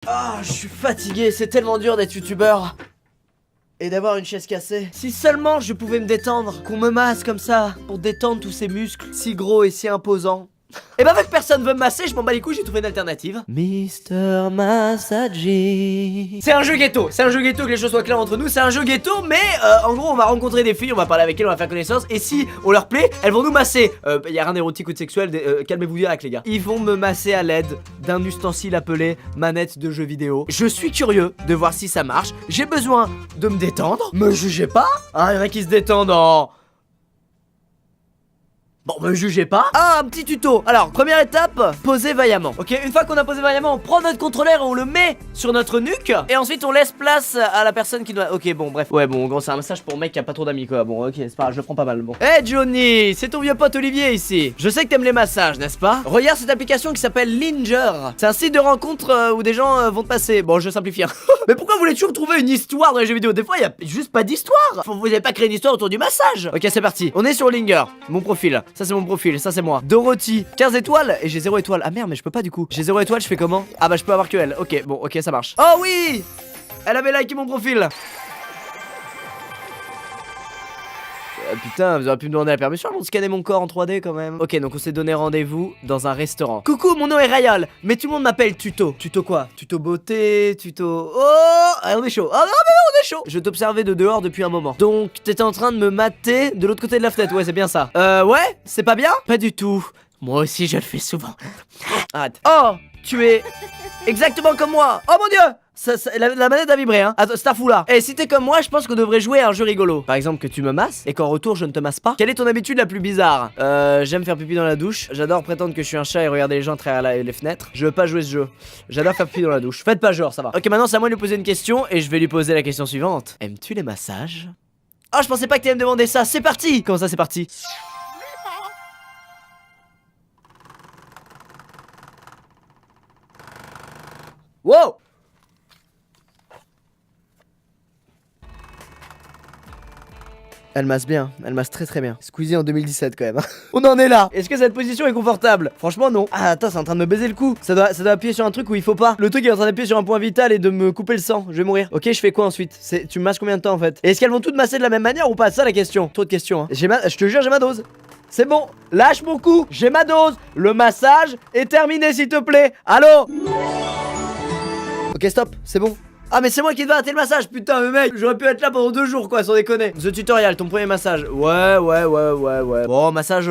Ah, je suis fatigué, c'est tellement dur d'être youtubeur. Et d'avoir une chaise cassée. Si seulement je pouvais me détendre, qu'on me masse comme ça, pour détendre tous ces muscles si gros et si imposants. Et bah vu que personne veut me masser, je m'en bats les couilles, j'ai trouvé une alternative. Mister Massaging. C'est un jeu ghetto, que les choses soient claires entre nous. C'est un jeu ghetto, mais en gros on va rencontrer des filles, on va parler avec elles, on va faire connaissance. Et si on leur plaît, elles vont nous masser. Y a rien d'érotique ou de sexuel, calmez-vous direct les gars. Ils vont me masser à l'aide d'un ustensile appelé manette de jeu vidéo. Je suis curieux de voir si ça marche. J'ai besoin de me détendre. Me jugez pas. Hein, y'en a qui se détendent en... Bon, me jugez pas. Ah, un petit tuto. Alors, première étape, poser vaillamment. Ok, une fois qu'on a posé vaillamment, on prend notre contrôleur et on le met sur notre nuque. Et ensuite, on laisse place à la personne qui doit... Ok, bon, bref. Ouais, bon, gros, c'est un message pour mec qui a pas trop d'amis, quoi. Bon, ok, c'est pas grave, je le prends pas mal, bon. Hey, Johnny, c'est ton vieux pote Olivier, ici. Je sais que t'aimes les massages, n'est-ce pas? Regarde cette application qui s'appelle Linger. C'est un site de rencontre où des gens vont te passer. Bon, je simplifie. Mais pourquoi vous voulez toujours trouver une histoire dans les jeux vidéo? Des fois, y a juste pas d'histoire. Vous avez pas créé une histoire autour du massage. Ok, c'est parti. On est sur Linger, mon profil. Ça c'est mon profil, ça c'est moi. Dorothy, 15 étoiles et j'ai 0 étoile. Ah merde, mais je peux pas du coup. J'ai 0 étoile, je fais comment? Ah bah je peux avoir que elle. Ok, bon, ok, ça marche. Oh oui, elle avait liké mon profil. Putain, vous auriez pu me demander la permission avant de scanner mon corps en 3D quand même. Ok, donc on s'est donné rendez-vous dans un restaurant. Coucou, mon nom est Rayal, mais tout le monde m'appelle Tuto. Tuto quoi? Tuto beauté, tuto... Oh, ah, on est chaud. Ah non, mais on est chaud. Je t'observais de dehors depuis un moment. Donc, t'étais en train de me mater de l'autre côté de la fenêtre. Ouais, c'est bien ça. Ouais, c'est pas bien? Pas du tout. Moi aussi, je le fais souvent. Arrête. Oh, tu es exactement comme moi. Oh mon dieu! La manette a vibré, hein. Attends, c'est un fou là. Et si t'es comme moi, je pense qu'on devrait jouer à un jeu rigolo. Par exemple, que tu me masses et qu'en retour, je ne te masse pas. Quelle est ton habitude la plus bizarre? J'aime faire pipi dans la douche. J'adore prétendre que je suis un chat et regarder les gens à travers les fenêtres. Je veux pas jouer ce jeu. J'adore faire pipi dans la douche. Faites pas genre, ça va. Ok, maintenant, c'est à moi de lui poser une question et je vais lui poser la question suivante. Aimes-tu les massages? Oh, je pensais pas que t'allais me demander ça. C'est parti. Comment ça, c'est parti? Wow! Elle masse bien, elle masse très très bien. Squeezie en 2017 quand même. On en est là. Est-ce que cette position est confortable? Franchement non. Ah attends, c'est en train de me baiser le cou. Ça doit appuyer sur un truc où il faut pas. Le truc est en train d'appuyer sur un point vital et de me couper le sang. Je vais mourir. Ok, je fais quoi ensuite? Tu me masses combien de temps en fait? Et est-ce qu'elles vont toutes masser de la même manière ou pas? C'est ça la question. Trop de questions hein. Je te jure, j'ai ma dose. C'est bon, lâche mon cou. J'ai ma dose. Le massage est terminé s'il te plaît. Allô? Ok stop, c'est bon. Ah mais c'est moi qui devais arrêter le massage, putain mais mec, j'aurais pu être là pendant 2 jours quoi, sans déconner. The tutorial, ton premier massage. Ouais. Bon, massage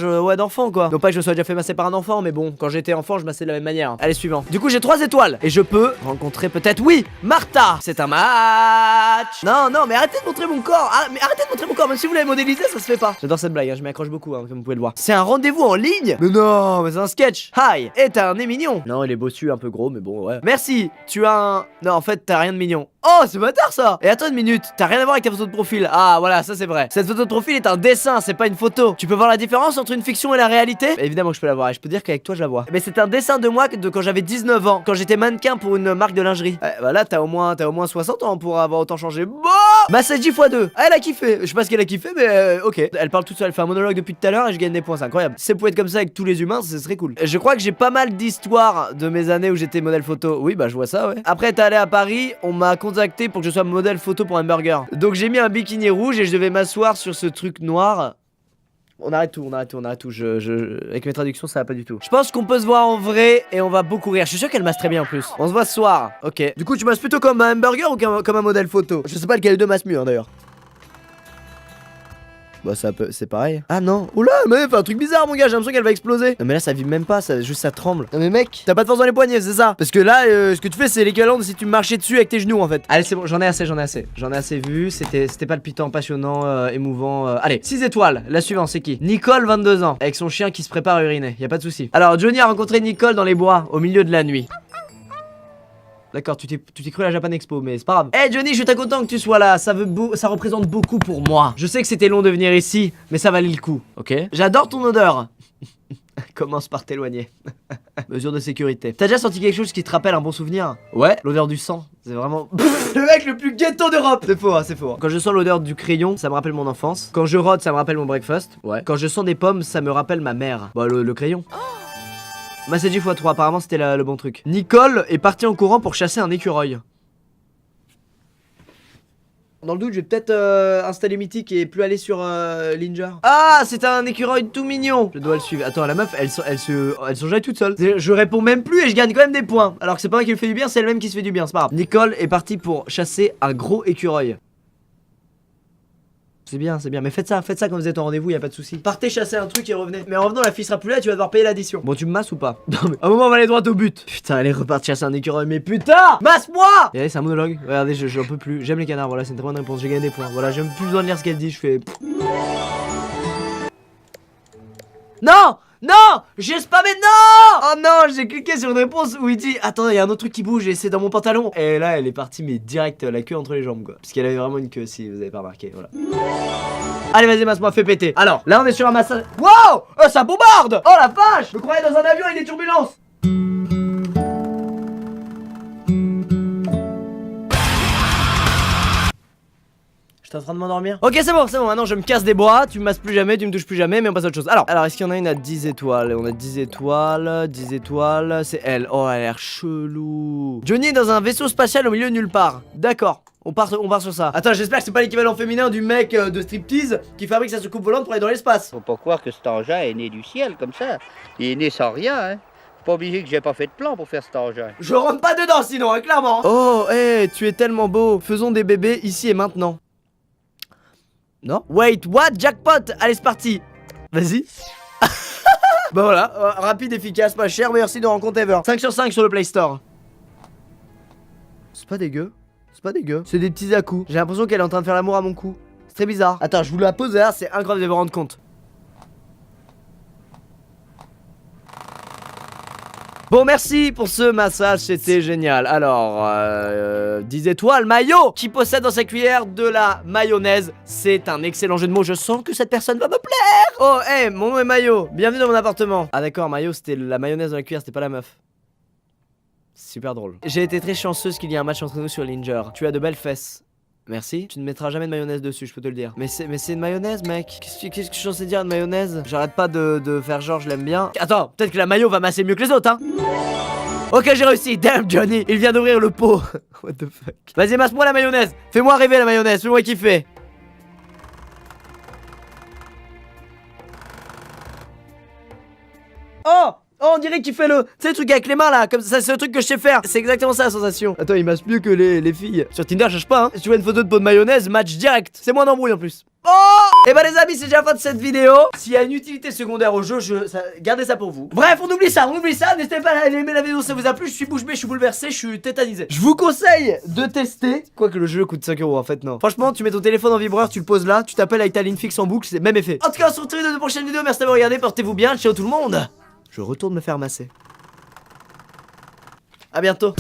ouais d'enfant quoi. Non pas que je me sois déjà fait masser par un enfant, mais bon, quand j'étais enfant, je massais de la même manière. Allez, suivant. Du coup, j'ai 3 étoiles. Et je peux rencontrer peut-être, oui, Martha. C'est un match. Non, mais arrêtez de montrer mon corps. Ah, mais arrêtez de montrer mon corps, même si vous l'avez modélisé, ça se fait pas. J'adore cette blague, hein, je m'y accroche beaucoup, hein, comme vous pouvez le voir. C'est un rendez-vous en ligne? Mais non, mais c'est un sketch. Hi, et t'as un nez mignon. Non, il est bossu, un peu gros, mais bon, ouais. Merci, tu as un... Non, en fait, t'as rien de mignon. Oh, c'est bâtard ça. Et attends une minute, t'as rien à voir avec ta photo de profil. Ah voilà, ça c'est vrai. Cette photo de profil est un dessin, c'est pas une photo. Tu peux voir la différence entre une fiction et la réalité? Évidemment que je peux la voir, et je peux dire qu'avec toi je la vois. Mais c'est un dessin de moi de quand j'avais 19 ans, quand j'étais mannequin pour une marque de lingerie. Bah là t'as au moins 60 ans pour avoir autant changé. Bon, Massage x2. Ah, elle a kiffé. Je sais pas ce qu'elle a kiffé, mais ok. Elle parle toute seule, elle fait un monologue depuis tout à l'heure et je gagne des points, c'est incroyable. Si ça pouvait être comme ça avec tous les humains, ce serait cool. Je crois que j'ai pas mal d'histoires de mes années où j'étais modèle photo. Oui, bah je vois ça, ouais. Après t'es allé à Paris, on m'a contacté pour que je sois modèle photo pour un burger. Donc j'ai mis un bikini rouge et je devais m'asseoir sur ce truc noir. On arrête tout. Avec mes traductions, ça va pas du tout. Je pense qu'on peut se voir en vrai et on va beaucoup rire. Je suis sûr qu'elle masse très bien en plus. On se voit ce soir. Ok. Du coup, tu masses plutôt comme un hamburger ou comme un modèle photo? Je sais pas lequel des deux masse mieux, hein, d'ailleurs. Bah ça peut, c'est pareil. Ah non. Oula, mais fait un truc bizarre mon gars, j'ai l'impression qu'elle va exploser. Non mais là ça vibre même pas, juste ça tremble. Non mais mec, t'as pas de force dans les poignets, c'est ça? Parce que là, ce que tu fais c'est l'équivalent de si tu marchais dessus avec tes genoux en fait. Allez c'est bon, j'en ai assez. J'en ai assez vu, c'était palpitant, passionnant, émouvant. Allez, 6 étoiles. La suivante c'est qui? Nicole, 22 ans, avec son chien qui se prépare à uriner, y a pas de souci. Alors Johnny a rencontré Nicole dans les bois, au milieu de la nuit. D'accord, tu t'es cru à la Japan Expo, mais c'est pas grave. Hey Johnny, je suis très content que tu sois là, ça représente beaucoup pour moi. Je sais que c'était long de venir ici, mais ça valait le coup, ok? J'adore ton odeur. Commence par t'éloigner. Mesure de sécurité. T'as déjà senti quelque chose qui te rappelle un bon souvenir? Ouais, l'odeur du sang. C'est vraiment le mec le plus ghetto d'Europe. C'est faux, hein, c'est faux. Quand je sens l'odeur du crayon, ça me rappelle mon enfance. Quand je rôde, ça me rappelle mon breakfast. Ouais. Quand je sens des pommes, ça me rappelle ma mère. Bah le crayon. Masser 10 x 3, apparemment c'était le bon truc. Nicole est partie en courant pour chasser un écureuil. Dans le doute, je vais peut-être installer Mythique et plus aller sur Linger. Ah, c'est un écureuil tout mignon. Je dois le suivre. Attends, la meuf, elles sont jamais toutes seules. Je réponds même plus et je gagne quand même des points. Alors que c'est pas moi qui lui fait du bien, c'est elle-même qui se fait du bien, c'est pas grave. Nicole est partie pour chasser un gros écureuil. C'est bien, mais faites ça quand vous êtes en rendez-vous, y a pas de souci. Partez chasser un truc et revenez. Mais en revenant, la fille sera plus là, tu vas devoir payer l'addition. Bon, tu me masses ou pas? Non, mais à un moment, on va aller droit au but. Putain, elle est repartie chasser un écureuil, mais putain, masse-moi! Et allez, c'est un monologue. Regardez, j'en peux plus. J'aime les canards, voilà, c'est une très bonne réponse. J'ai gagné des points. Voilà, j'ai même plus besoin de lire ce qu'elle dit, je fais. Non! Non! J'ai spammé, non! Oh non, j'ai cliqué sur une réponse où il dit attends, il y a un autre truc qui bouge et c'est dans mon pantalon. Et là, elle est partie, mais direct la queue entre les jambes, quoi. Parce qu'elle avait vraiment une queue, si vous avez pas remarqué, voilà. Allez, vas-y, masse-moi, fais péter. Alors, là, on est sur un massage. Wow! Ça bombarde! Oh la vache! Je me croyais dans un avion avec des turbulences! J'étais en train de m'endormir. Ok, c'est bon, maintenant je me casse des bois. Tu me masses plus jamais, tu me touches plus jamais, mais on passe à autre chose. Alors est-ce qu'il y en a une à 10 étoiles? On a 10 étoiles, 10 étoiles. C'est elle. Oh, elle a l'air chelou. Johnny est dans un vaisseau spatial au milieu de nulle part. D'accord. On part sur ça. Attends, j'espère que c'est pas l'équivalent féminin du mec de striptease qui fabrique sa soucoupe volante pour aller dans l'espace. Faut pas croire que cet engin est né du ciel comme ça. Il est né sans rien, hein. Pas obligé que j'ai pas fait de plan pour faire cet engin. Je rentre pas dedans sinon, hein, clairement. Oh, hey, tu es tellement beau. Faisons des bébés ici et maintenant. Non? Wait, what? Jackpot! Allez, c'est parti! Vas-y! Bah voilà, rapide, efficace, pas cher, meilleur site de rencontre ever. 5 sur 5 sur le Play Store. C'est pas dégueu. C'est pas dégueu. C'est des petits à-coups. J'ai l'impression qu'elle est en train de faire l'amour à mon cou. C'est très bizarre. Attends, je vous la pose là, c'est incroyable de vous rendre compte. Bon, merci pour ce massage, c'était génial. Alors, 10 étoiles, maillot qui possède dans sa cuillère de la mayonnaise. C'est un excellent jeu de mots, je sens que cette personne va me plaire. Oh, hey, mon nom est Maillot, bienvenue dans mon appartement. Ah d'accord, Maillot, c'était la mayonnaise dans la cuillère, c'était pas la meuf. Super drôle. J'ai été très chanceuse qu'il y ait un match entre nous sur Linger. Tu as de belles fesses. Merci. Tu ne mettras jamais de mayonnaise dessus, je peux te le dire. Mais c'est une mayonnaise, mec. Qu'est-ce que je suis censé dire de mayonnaise? J'arrête pas de faire genre je l'aime bien. Attends, peut-être que la maillot va masser mieux que les autres, hein. Ok, j'ai réussi. Damn, Johnny, il vient d'ouvrir le pot. What the fuck. Vas-y, masse-moi la mayonnaise. Fais-moi rêver la mayonnaise. Fais-moi kiffer. Oh! Oh, on dirait qu'il fait le... Tu sais, le truc avec les mains là, comme ça, c'est le truc que je sais faire. C'est exactement ça la sensation. Attends, il masse mieux que les filles. Sur Tinder, je cherche pas, hein. Si tu vois une photo de pot de mayonnaise, match direct. C'est moins d'embrouille en plus. Oh! Et bah les amis, c'est déjà la fin de cette vidéo. S'il y a une utilité secondaire au jeu, gardez ça pour vous. Bref, on oublie ça. N'hésitez pas à aimer la vidéo si ça vous a plu. Je suis bouche bée, je suis bouleversé, je suis tétanisé. Je vous conseille de tester. Quoique le jeu coûte 5 € en fait, non. Franchement, tu mets ton téléphone en vibreur, tu le poses là, tu t'appelles avec ta ligne fixe en boucle, c'est le même effet. En tout cas, on se retrouve dans de prochaines vidéos. Merci d'avoir regardé, portez-vous bien. Ciao tout le monde. Je retourne me faire masser. À bientôt.